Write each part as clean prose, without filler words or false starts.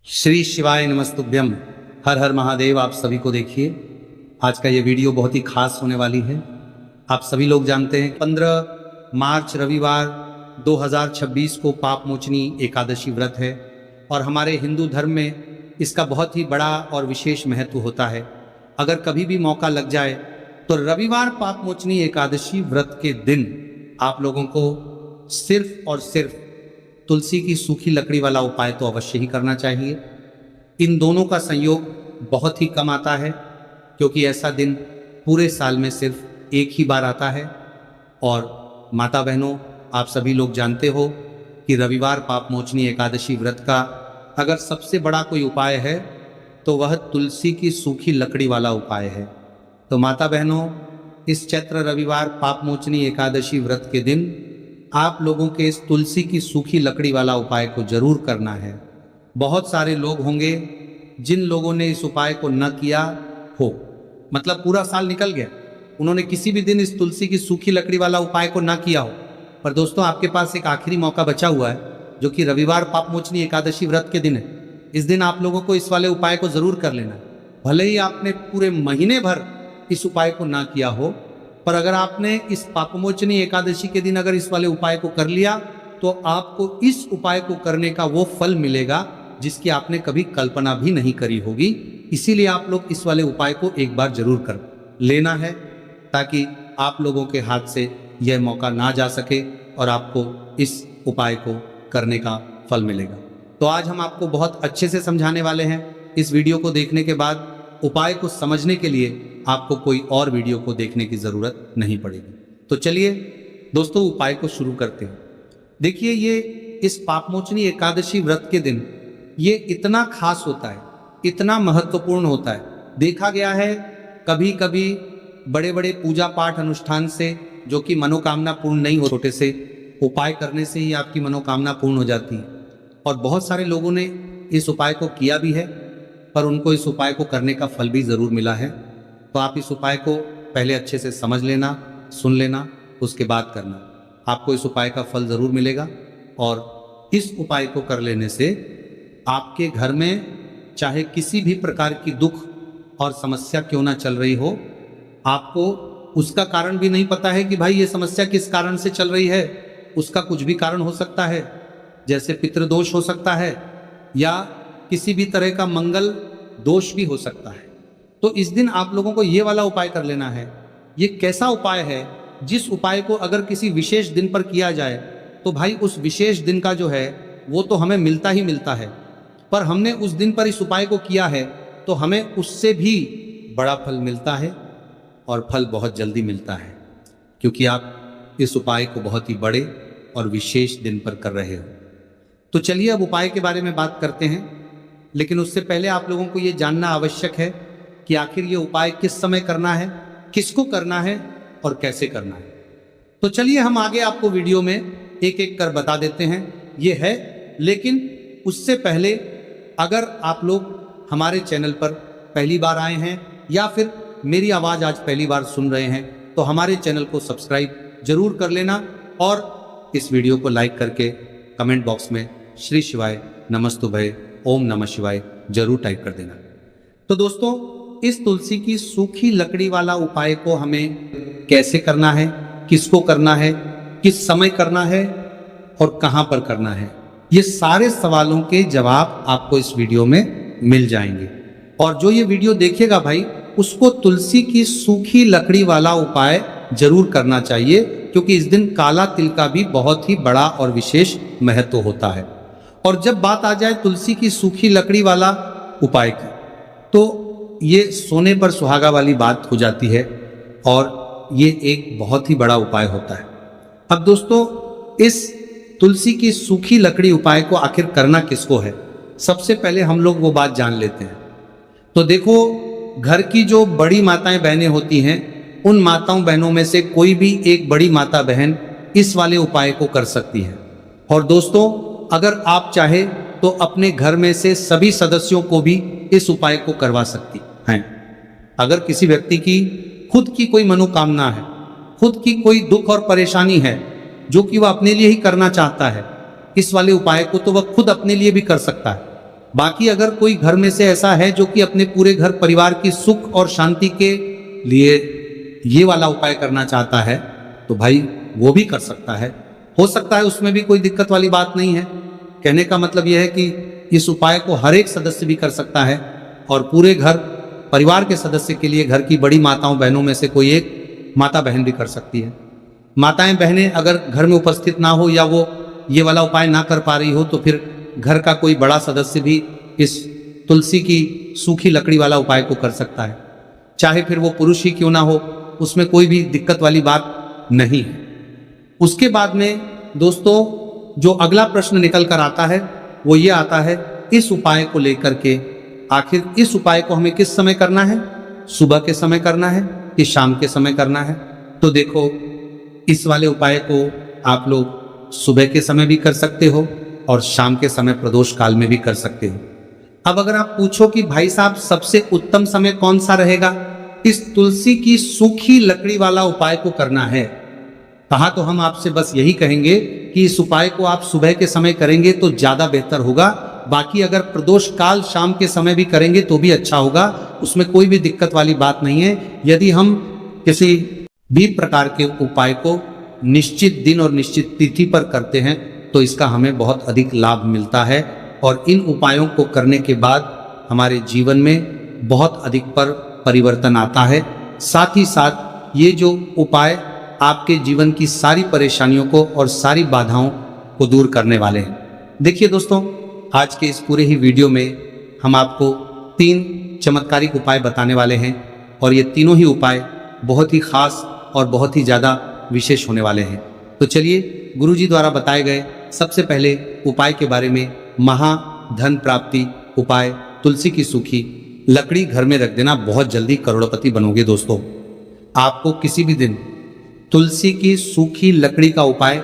श्री शिवाय नमस्तुभ्यम। हर हर महादेव। आप सभी को देखिए, आज का ये वीडियो बहुत ही खास होने वाली है। आप सभी लोग जानते हैं 15 मार्च रविवार 2026 को पाप मोचनी एकादशी व्रत है और हमारे हिंदू धर्म में इसका बहुत ही बड़ा और विशेष महत्व होता है। अगर कभी भी मौका लग जाए तो रविवार पाप मोचनी एकादशी व्रत के दिन आप लोगों को सिर्फ और सिर्फ तुलसी की सूखी लकड़ी वाला उपाय तो अवश्य ही करना चाहिए। इन दोनों का संयोग बहुत ही कम आता है, क्योंकि ऐसा दिन पूरे साल में सिर्फ एक ही बार आता है। और माता बहनों, आप सभी लोग जानते हो कि रविवार पाप मोचनी एकादशी व्रत का अगर सबसे बड़ा कोई उपाय है तो वह तुलसी की सूखी लकड़ी वाला उपाय है। तो माता बहनों, इस चैत्र रविवार पाप मोचनी एकादशी व्रत के दिन आप लोगों के इस तुलसी की सूखी लकड़ी वाला उपाय को जरूर करना है। बहुत सारे लोग होंगे जिन लोगों ने इस उपाय को न किया हो, मतलब पूरा साल निकल गया, उन्होंने किसी भी दिन इस तुलसी की सूखी लकड़ी वाला उपाय को न किया हो। पर दोस्तों, आपके पास एक आखिरी मौका बचा हुआ है, जो कि रविवार पाप मोचनी एकादशी व्रत के दिन है। इस दिन आप लोगों को इस वाले उपाय को जरूर कर लेना है। भले ही आपने पूरे महीने भर इस उपाय को ना किया हो, पर अगर आपने इस पापमोचनी एकादशी के दिन अगर इस वाले उपाय को कर लिया तो आपको इस उपाय को करने का वो फल मिलेगा जिसकी आपने कभी कल्पना भी नहीं करी होगी। इसीलिए आप लोग इस वाले उपाय को एक बार जरूर कर लेना है, ताकि आप लोगों के हाथ से यह मौका ना जा सके और आपको इस उपाय को करने का फल मिलेगा। तो आज हम आपको बहुत अच्छे से समझाने वाले हैं। इस वीडियो को देखने के बाद उपाय को समझने के लिए आपको कोई और वीडियो को देखने की जरूरत नहीं पड़ेगी। तो चलिए दोस्तों, उपाय को शुरू करते हैं। देखिए, ये इस पापमोचनी एकादशी व्रत के दिन ये इतना खास होता है, इतना महत्वपूर्ण होता है। देखा गया है कभी कभी बड़े बड़े पूजा पाठ अनुष्ठान से जो कि मनोकामना पूर्ण नहीं हो, छोटे से उपाय करने से ही आपकी मनोकामना पूर्ण हो जाती है। और बहुत सारे लोगों ने इस उपाय को किया भी है, पर उनको इस उपाय को करने का फल भी जरूर मिला है। तो आप इस उपाय को पहले अच्छे से समझ लेना, सुन लेना, उसके बाद करना। आपको इस उपाय का फल जरूर मिलेगा। और इस उपाय को कर लेने से आपके घर में चाहे किसी भी प्रकार की दुख और समस्या क्यों ना चल रही हो, आपको उसका कारण भी नहीं पता है कि भाई ये समस्या किस कारण से चल रही है। उसका कुछ भी कारण हो सकता है, जैसे पितृदोष हो सकता है या किसी भी तरह का मंगल दोष भी हो सकता है। तो इस दिन आप लोगों को ये वाला उपाय कर लेना है। ये कैसा उपाय है, जिस उपाय को अगर किसी विशेष दिन पर किया जाए तो भाई उस विशेष दिन का जो है वो तो हमें मिलता ही मिलता है, पर हमने उस दिन पर इस उपाय को किया है तो हमें उससे भी बड़ा फल मिलता है, और फल बहुत जल्दी मिलता है, क्योंकि आप इस उपाय को बहुत ही बड़े और विशेष दिन पर कर रहे हो। तो चलिए अब उपाय के बारे में बात करते हैं, लेकिन उससे पहले आप लोगों को ये जानना आवश्यक है कि आखिर ये उपाय किस समय करना है, किसको करना है और कैसे करना है। तो चलिए हम आगे आपको वीडियो में एक एक कर बता देते हैं। ये है, लेकिन उससे पहले अगर आप लोग हमारे चैनल पर पहली बार आए हैं या फिर मेरी आवाज़ आज पहली बार सुन रहे हैं, तो हमारे चैनल को सब्सक्राइब जरूर कर लेना और इस वीडियो को लाइक करके कमेंट बॉक्स में श्री शिवाय नमस्तुभ्य ओम नमः शिवाय जरूर टाइप कर देना। तो दोस्तों, इस तुलसी की सूखी लकड़ी वाला उपाय को हमें कैसे करना है, किसको करना है, किस समय करना है और कहां पर करना है, ये सारे सवालों के जवाब आपको इस वीडियो में मिल जाएंगे। और जो ये वीडियो देखेगा भाई, उसको तुलसी की सूखी लकड़ी वाला उपाय जरूर करना चाहिए, क्योंकि इस दिन काला तिल का भी बहुत ही बड़ा और विशेष महत्व होता है। और जब बात आ जाए तुलसी की सूखी लकड़ी वाला उपाय की, तो ये सोने पर सुहागा वाली बात हो जाती है और ये एक बहुत ही बड़ा उपाय होता है। अब दोस्तों, इस तुलसी की सूखी लकड़ी उपाय को आखिर करना किसको है, सबसे पहले हम लोग वो बात जान लेते हैं। तो देखो, घर की जो बड़ी माताएं बहनें होती हैं, उन माताओं बहनों में से कोई भी एक बड़ी माता बहन इस वाले उपाय को कर सकती है। और दोस्तों, अगर आप चाहे तो अपने घर में से सभी सदस्यों को भी इस उपाय को करवा सकती हैं। अगर किसी व्यक्ति की खुद की कोई मनोकामना है, खुद की कोई दुख और परेशानी है जो कि वह अपने लिए ही करना चाहता है, इस वाले उपाय को तो वह खुद अपने लिए भी कर सकता है। बाकी अगर कोई घर में से ऐसा है जो कि अपने पूरे घर परिवार की सुख और शांति के लिए ये वाला उपाय करना चाहता है तो भाई वो भी कर सकता है, हो सकता है उसमें भी कोई दिक्कत वाली बात नहीं है। कहने का मतलब यह है कि इस उपाय को हर एक सदस्य भी कर सकता है और पूरे घर परिवार के सदस्य के लिए घर की बड़ी माताओं बहनों में से कोई एक माता बहन भी कर सकती है। माताएं बहनें अगर घर में उपस्थित ना हो या वो ये वाला उपाय ना कर पा रही हो तो फिर घर का कोई बड़ा सदस्य भी इस तुलसी की सूखी लकड़ी वाला उपाय को कर सकता है, चाहे फिर वो पुरुष ही क्यों ना हो, उसमें कोई भी दिक्कत वाली बात नहीं है। उसके बाद में दोस्तों जो अगला प्रश्न निकल कर आता है वो ये आता है, इस उपाय को लेकर के आखिर इस उपाय को हमें किस समय करना है, सुबह के समय करना है कि शाम के समय करना है? तो देखो इस वाले उपाय को आप लोग सुबह के समय भी कर सकते हो और शाम के समय प्रदोष काल में भी कर सकते हो। अब अगर आप पूछो कि भाई साहब सबसे उत्तम समय कौन सा रहेगा इस तुलसी की सूखी लकड़ी वाला उपाय को करना है, कहा तो हम आपसे बस यही कहेंगे कि इस उपाय को आप सुबह के समय करेंगे तो ज्यादा बेहतर होगा। बाकी अगर प्रदोष काल शाम के समय भी करेंगे तो भी अच्छा होगा, उसमें कोई भी दिक्कत वाली बात नहीं है। यदि हम किसी भी प्रकार के उपाय को निश्चित दिन और निश्चित तिथि पर करते हैं तो इसका हमें बहुत अधिक लाभ मिलता है और इन उपायों को करने के बाद हमारे जीवन में बहुत अधिक परिवर्तन आता है। साथ ही साथ ये जो उपाय आपके जीवन की सारी परेशानियों को और सारी बाधाओं को दूर करने वाले हैं। देखिए दोस्तों, आज के इस पूरे ही वीडियो में हम आपको 3 चमत्कारिक उपाय बताने वाले हैं और ये तीनों ही उपाय बहुत ही खास और बहुत ही ज़्यादा विशेष होने वाले हैं। तो चलिए गुरुजी द्वारा बताए गए सबसे पहले उपाय के बारे में, महाधन प्राप्ति उपाय, तुलसी की सूखी लकड़ी घर में रख देना, बहुत जल्दी करोड़पति बनोगे। दोस्तों आपको किसी भी दिन तुलसी की सूखी लकड़ी का उपाय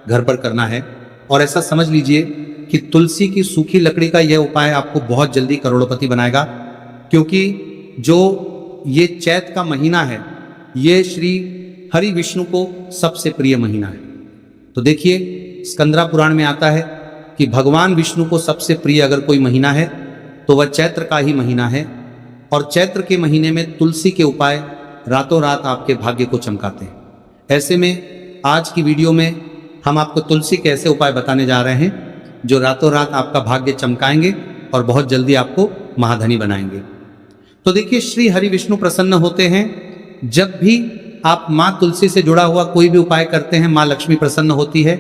घर पर करना है और ऐसा समझ लीजिए कि तुलसी की सूखी लकड़ी का यह उपाय आपको बहुत जल्दी करोड़पति बनाएगा, क्योंकि जो ये चैत का महीना है ये श्री हरि विष्णु को सबसे प्रिय महीना है। तो देखिए स्कंदरा पुराण में आता है कि भगवान विष्णु को सबसे प्रिय अगर कोई महीना है तो वह चैत्र का ही महीना है और चैत्र के महीने में तुलसी के उपाय रातों रात आपके भाग्य को चमकाते हैं। ऐसे में आज की वीडियो में हम आपको तुलसी के ऐसे उपाय बताने जा रहे हैं जो रातों रात आपका भाग्य चमकाएंगे और बहुत जल्दी आपको महाधनी बनाएंगे। तो देखिए श्री हरि विष्णु प्रसन्न होते हैं जब भी आप माँ तुलसी से जुड़ा हुआ कोई भी उपाय करते हैं, माँ लक्ष्मी प्रसन्न होती है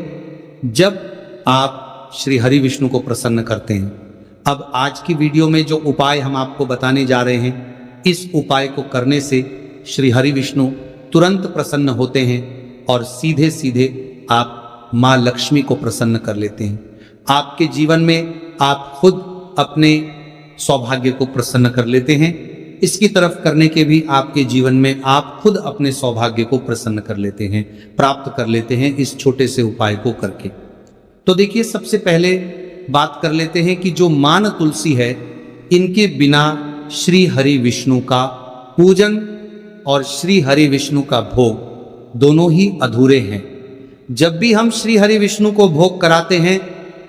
जब आप श्री हरि विष्णु को प्रसन्न करते हैं। अब आज की वीडियो में जो उपाय हम आपको बताने जा रहे हैं, इस उपाय को करने से श्री हरि विष्णु तुरंत प्रसन्न होते हैं और सीधे सीधे आप माँ लक्ष्मी को प्रसन्न कर लेते हैं। आपके जीवन में आप खुद अपने सौभाग्य को प्रसन्न कर लेते हैं। इसकी तरफ करने के भी आपके जीवन में आप खुद अपने सौभाग्य को प्रसन्न कर लेते हैं, प्राप्त कर लेते हैं इस छोटे से उपाय को करके। तो देखिए सबसे पहले बात कर लेते हैं कि जो मान तुलसी है, इनके बिना श्री हरि विष्णु का पूजन और श्री हरि विष्णु का भोग दोनों ही अधूरे हैं। जब भी हम श्री हरि विष्णु को भोग कराते हैं,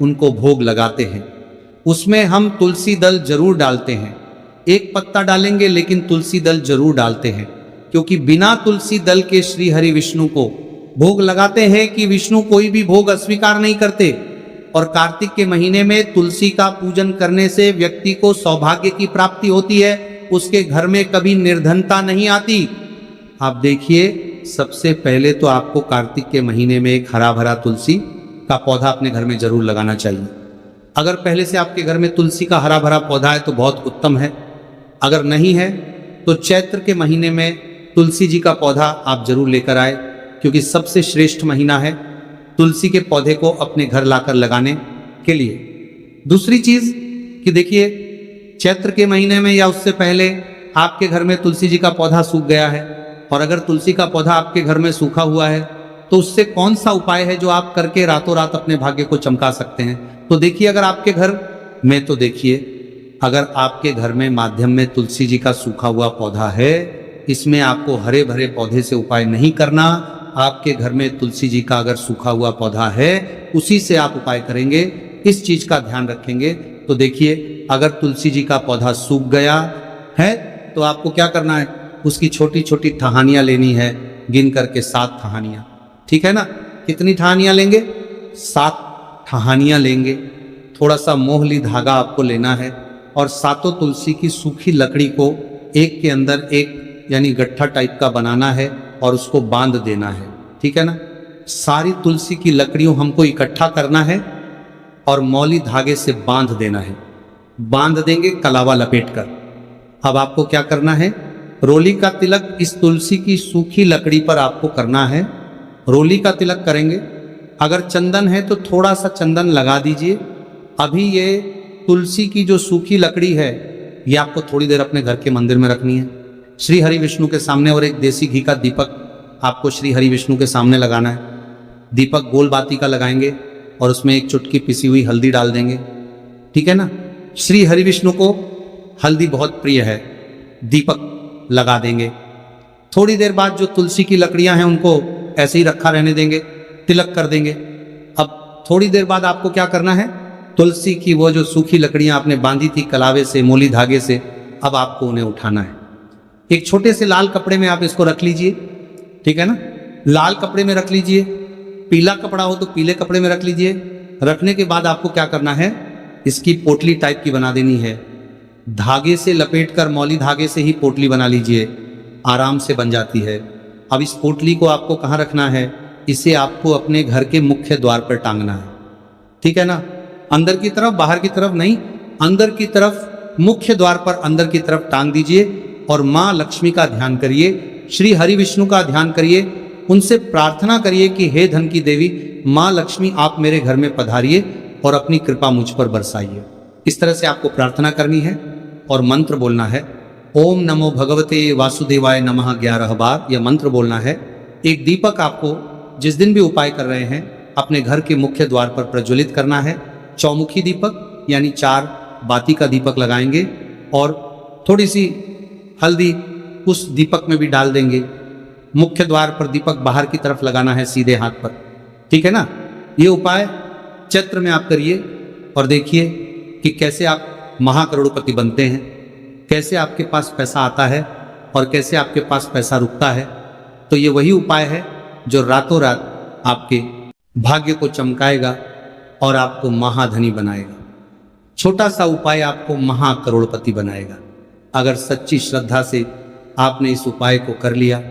उनको भोग लगाते हैं, उसमें हम तुलसी दल जरूर डालते हैं। एक पत्ता डालेंगे लेकिन तुलसी दल जरूर डालते हैं, क्योंकि बिना तुलसी दल के श्री हरि विष्णु को भोग लगाते हैं कि विष्णु कोई भी भोग अस्वीकार नहीं करते। और कार्तिक के महीने में तुलसी का पूजन करने से व्यक्ति को सौभाग्य की प्राप्ति होती है, उसके घर में कभी निर्धनता नहीं आती। आप देखिए सबसे पहले तो आपको कार्तिक के महीने में एक हरा भरा तुलसी का पौधा अपने घर में जरूर लगाना चाहिए। अगर पहले से आपके घर में तुलसी का हरा भरा पौधा है तो बहुत उत्तम है, अगर नहीं है तो चैत्र के महीने में तुलसी जी का पौधा आप जरूर लेकर आए, क्योंकि सबसे श्रेष्ठ महीना है तुलसी के पौधे को अपने घर लाकर लगाने के लिए। दूसरी चीज कि देखिए चैत्र के महीने में या उससे पहले आपके घर में तुलसी जी का पौधा सूख गया है, और अगर तुलसी का पौधा आपके घर में सूखा हुआ है तो उससे कौन सा उपाय है जो आप करके रातों रात अपने भाग्य को चमका सकते हैं। तो देखिए अगर आपके घर में अगर आपके घर में माध्यम में तुलसी जी का सूखा हुआ पौधा है, इसमें आपको हरे भरे पौधे से उपाय नहीं करना। आपके घर में तुलसी जी का अगर सूखा हुआ पौधा है, उसी से आप उपाय करेंगे। इस चीज का ध्यान रखेंगे तो देखिए अगर तुलसी जी का पौधा सूख गया है तो आपको क्या करना है, उसकी छोटी छोटी ठहानियाँ लेनी है, गिन करके 7 ठहानियाँ, ठीक है ना। कितनी ठहानियाँ लेंगे, 7 ठहानियाँ लेंगे। थोड़ा सा मोहली धागा आपको लेना है और 7 तुलसी की सूखी लकड़ी को एक के अंदर एक यानी गट्ठा टाइप का बनाना है और उसको बांध देना है, ठीक है ना। सारी तुलसी की लकड़ियों हमको इकट्ठा करना है और मौली धागे से बांध देना है। बांध देंगे कलावा लपेटकर। अब आपको क्या करना है, रोली का तिलक इस तुलसी की सूखी लकड़ी पर आपको करना है। रोली का तिलक करेंगे। अगर चंदन है तो थोड़ा सा चंदन लगा दीजिए। अभी ये तुलसी की जो सूखी लकड़ी है ये आपको थोड़ी देर अपने घर के मंदिर में रखनी है, श्री हरि विष्णु के सामने, और एक देसी घी का दीपक आपको श्री हरि विष्णु के सामने लगाना है। दीपक गोल बाती का लगाएंगे और उसमें एक चुटकी पिसी हुई हल्दी डाल देंगे, ठीक है ना। श्री हरि विष्णु को हल्दी बहुत प्रिय है। दीपक लगा देंगे। थोड़ी देर बाद जो तुलसी की लकड़ियां हैं उनको ऐसे ही रखा रहने देंगे, तिलक कर देंगे। अब थोड़ी देर बाद आपको क्या करना है, तुलसी की वो जो सूखी लकड़ियां आपने बांधी थी कलावे से, मोली धागे से, अब आपको उन्हें उठाना है। एक छोटे से लाल कपड़े में आप इसको रख लीजिए, ठीक है ना। लाल कपड़े में रख लीजिए, पीला कपड़ा हो तो पीले कपड़े में रख लीजिए। रखने के बाद आपको क्या करना है, इसकी पोटली टाइप की बना देनी है। धागे से लपेटकर, मौली धागे से ही पोटली बना लीजिए, आराम से बन जाती है। अब इस पोटली को आपको कहाँ रखना है, इसे आपको अपने घर के मुख्य द्वार पर टांगना है, ठीक है ना। अंदर की तरफ, बाहर की तरफ नहीं, अंदर की तरफ, मुख्य द्वार पर अंदर की तरफ टांग दीजिए और माँ लक्ष्मी का ध्यान करिए, श्री हरि विष्णु का ध्यान करिए, उनसे प्रार्थना करिए कि हे धन की देवी माँ लक्ष्मी आप मेरे घर में पधारिए और अपनी कृपा मुझ पर बरसाइए। इस तरह से आपको प्रार्थना करनी है और मंत्र बोलना है। ओम नमो भगवते वासुदेवाय नमः 11 बार यह मंत्र बोलना है। एक दीपक आपको जिस दिन भी उपाय कर रहे हैं अपने घर के मुख्य द्वार पर प्रज्वलित करना है। चौमुखी दीपक यानी 4 बाती का दीपक लगाएंगे और थोड़ी सी हल्दी उस दीपक में भी डाल देंगे। मुख्य द्वार पर दीपक बाहर की तरफ लगाना है, सीधे हाथ पर, ठीक है ना। ये उपाय चैत्र में आप करिए और देखिए कि कैसे आप महाकरोड़पति बनते हैं, कैसे आपके पास पैसा आता है और कैसे आपके पास पैसा रुकता है। तो ये वही उपाय है जो रातों रात आपके भाग्य को चमकाएगा और आपको महाधनी बनाएगा। छोटा सा उपाय आपको महाकरोड़पति बनाएगा अगर सच्ची श्रद्धा से आपने इस उपाय को कर लिया।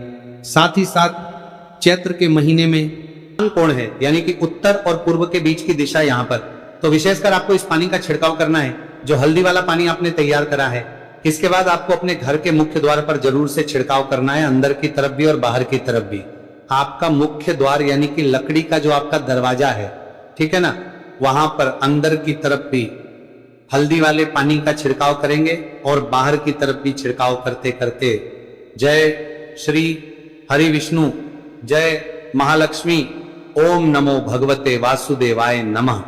साथ ही साथ चैत्र के महीने में कोण है, यानी कि उत्तर और पूर्व के बीच की दिशा यहाँ पर, तो विशेषकर आपको इस पानी का छिड़काव करना है, जो हल्दी वाला पानी आपने तैयार करा है। इसके बाद आपको अपने घर के मुख्य द्वार पर जरूर से छिड़काव करना है, अंदर की तरफ भी और बाहर की तरफ भी। आपका मुख्य द्वार यानी कि लकड़ी का जो आपका दरवाजा है, ठीक है ना, वहां पर अंदर की तरफ भी हल्दी वाले पानी का छिड़काव करेंगे और बाहर की तरफ भी छिड़काव करते करते जय श्री हरि विष्णु, जय महालक्ष्मी, ओम नमो भगवते वासुदेवाय नमः,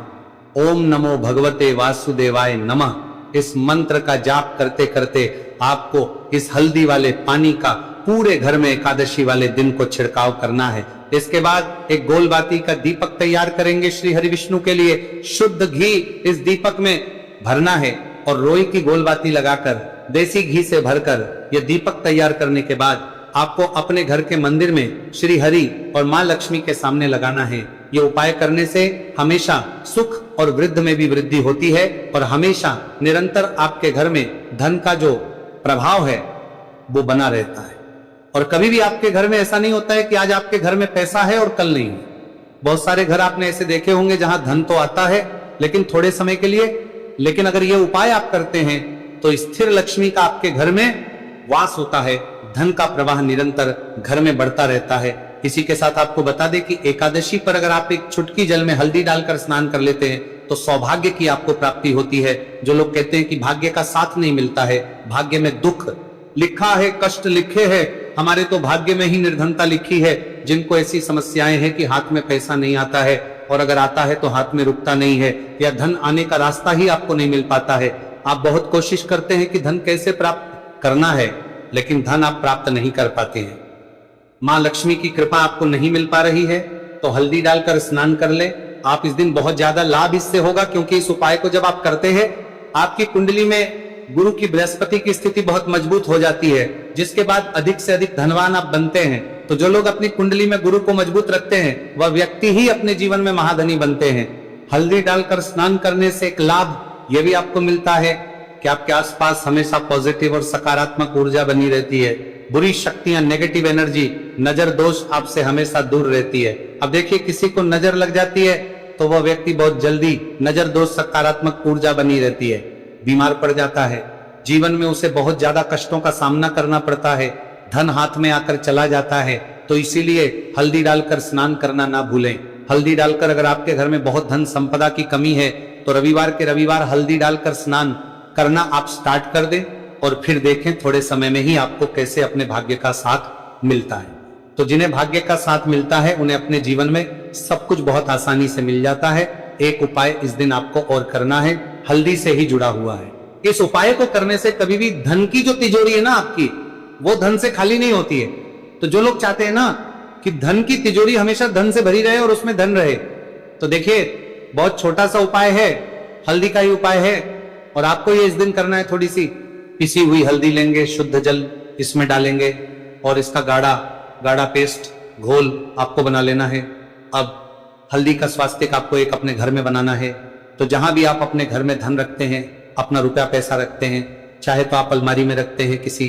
ओम नमो भगवते वासुदेवाय नमः, इस मंत्र का जाप करते करते आपको इस हल्दी वाले पानी का पूरे घर में एकादशी वाले दिन को छिड़काव करना है। इसके बाद एक गोलबाती का दीपक तैयार करेंगे श्री हरि विष्णु के लिए। शुद्ध घी इस दीपक में भरना है और रोई की गोलबाती लगाकर देसी घी से भरकर यह दीपक तैयार करने के बाद आपको अपने घर के मंदिर में श्री हरि और माँ लक्ष्मी के सामने लगाना है। ये उपाय करने से हमेशा सुख और वृद्धि में भी वृद्धि होती है और हमेशा निरंतर आपके घर में धन का जो प्रभाव है वो बना रहता है। और कभी भी आपके घर में ऐसा नहीं होता है कि आज आपके घर में पैसा है और कल नहीं है। बहुत सारे घर आपने ऐसे देखे होंगे जहां धन तो आता है लेकिन थोड़े समय के लिए, लेकिन अगर ये उपाय आप करते हैं तो स्थिर लक्ष्मी का आपके घर में वास होता है, धन का प्रवाह निरंतर घर में बढ़ता रहता है। इसी के साथ आपको बता दें कि एकादशी पर अगर आप एक चुटकी जल में हल्दी डालकर स्नान कर लेते हैं तो सौभाग्य की आपको प्राप्ति होती है। जो लोग कहते हैं कि भाग्य का साथ नहीं मिलता है, भाग्य में दुख लिखा है, कष्ट लिखे हैं, हमारे तो भाग्य में ही निर्धनता लिखी है। जिनको ऐसी समस्याएं हैं कि हाथ में पैसा नहीं आता है और अगर आता है तो हाथ में रुकता नहीं है या धन आने का रास्ता ही आपको नहीं मिल पाता है। आप बहुत कोशिश करते हैं कि धन कैसे प्राप्त करना है लेकिन धन आप प्राप्त नहीं कर पाते हैं। माँ लक्ष्मी की कृपा आपको नहीं मिल पा रही है तो हल्दी डालकर स्नान कर ले। आप इस दिन बहुत ज्यादा लाभ इससे होगा क्योंकि इस उपाय को जब आप करते हैं आपकी कुंडली में गुरु की बृहस्पति की स्थिति बहुत मजबूत हो जाती है, जिसके बाद अधिक से अधिक धनवान आप बनते हैं। तो जो लोग अपनी कुंडली में गुरु को मजबूत रखते हैं वह व्यक्ति ही अपने जीवन में महाधनी बनते हैं। हल्दी डालकर स्नान करने से एक लाभ यह भी आपको मिलता है कि आपके आसपास हमेशा पॉजिटिव और सकारात्मक ऊर्जा बनी रहती है। बुरी शक्तियां, नेगेटिव एनर्जी, नजर दोष आपसे हमेशा दूर रहती है। अब देखिए, किसी को नजर लग जाती है तो वह व्यक्ति बहुत जल्दी नजर दोष, सकारात्मक ऊर्जा बनी रहती है, बीमार पड़ जाता है, जीवन में उसे बहुत ज्यादा कष्टों का सामना करना पड़ता है, धन हाथ में आकर चला जाता है। तो इसीलिए हल्दी डालकर स्नान करना ना भूलें। हल्दी डालकर अगर आपके घर में बहुत धन संपदा की कमी है तो रविवार के रविवार हल्दी डालकर स्नान करना आप स्टार्ट कर दें और फिर देखें थोड़े समय में ही आपको कैसे अपने भाग्य का साथ मिलता है। तो जिन्हें भाग्य का साथ मिलता है उन्हें अपने जीवन में सब कुछ बहुत आसानी से मिल जाता है। एक उपाय इस दिन आपको और करना है, हल्दी से ही जुड़ा हुआ है। इस उपाय को करने से कभी भी धन की जो तिजोरी है ना आपकी, वो धन से खाली नहीं होती है। तो जो लोग चाहते हैं ना कि धन की तिजोरी हमेशा धन से भरी रहे और उसमें धन रहे, तो देखिए बहुत छोटा सा उपाय है, हल्दी का ही उपाय है। और आपको ये इस दिन करना है, थोड़ी सी पिसी हुई हल्दी लेंगे, शुद्ध जल इसमें डालेंगे और इसका गाढ़ा गाढ़ा पेस्ट घोल आपको बना लेना है। अब हल्दी का स्वास्तिक आपको एक अपने घर में बनाना है। तो जहां भी आप अपने घर में धन रखते हैं, अपना रुपया पैसा रखते हैं, चाहे तो आप अलमारी में रखते हैं, किसी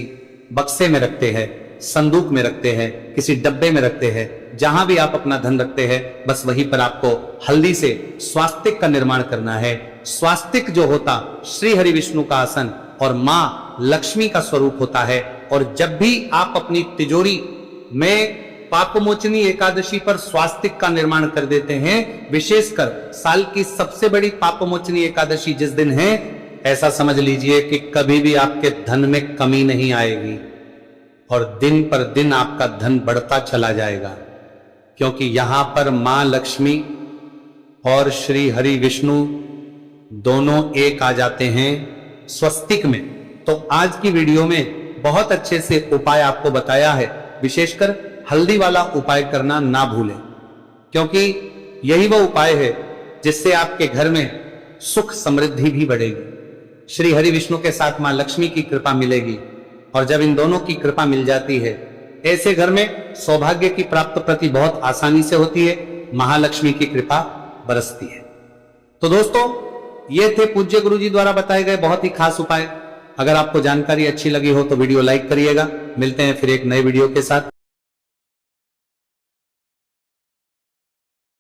बक्से में रखते हैं, संदूक में रखते हैं, किसी डब्बे में रखते हैं, जहां भी आप अपना धन रखते हैं बस वहीं पर आपको हल्दी से स्वास्तिक का निर्माण करना है। स्वास्तिक जो होता श्री हरि विष्णु का आसन और मां लक्ष्मी का स्वरूप होता है। और जब भी आप अपनी तिजोरी में पापमोचनी एकादशी पर स्वास्तिक का निर्माण कर देते हैं, विशेषकर साल की सबसे बड़ी पापमोचनी एकादशी जिस दिन है, ऐसा समझ लीजिए कि कभी भी आपके धन में कमी नहीं आएगी और दिन पर दिन आपका धन बढ़ता चला जाएगा, क्योंकि यहां पर मां लक्ष्मी और श्री हरि विष्णु दोनों एक आ जाते हैं स्वस्तिक में। तो आज की वीडियो में बहुत अच्छे से उपाय आपको बताया है, विशेषकर हल्दी वाला उपाय करना ना भूलें, क्योंकि यही वो उपाय है जिससे आपके घर में सुख समृद्धि भी बढ़ेगी, श्री हरि विष्णु के साथ मां लक्ष्मी की कृपा मिलेगी। और जब इन दोनों की कृपा मिल जाती है, ऐसे घर में सौभाग्य की प्राप्ति बहुत आसानी से होती है, महालक्ष्मी की कृपा बरसती है। तो दोस्तों, ये थे पूज्य गुरु जी द्वारा बताए गए बहुत ही खास उपाय। अगर आपको जानकारी अच्छी लगी हो तो वीडियो लाइक करिएगा। मिलते हैं फिर एक नए वीडियो के साथ।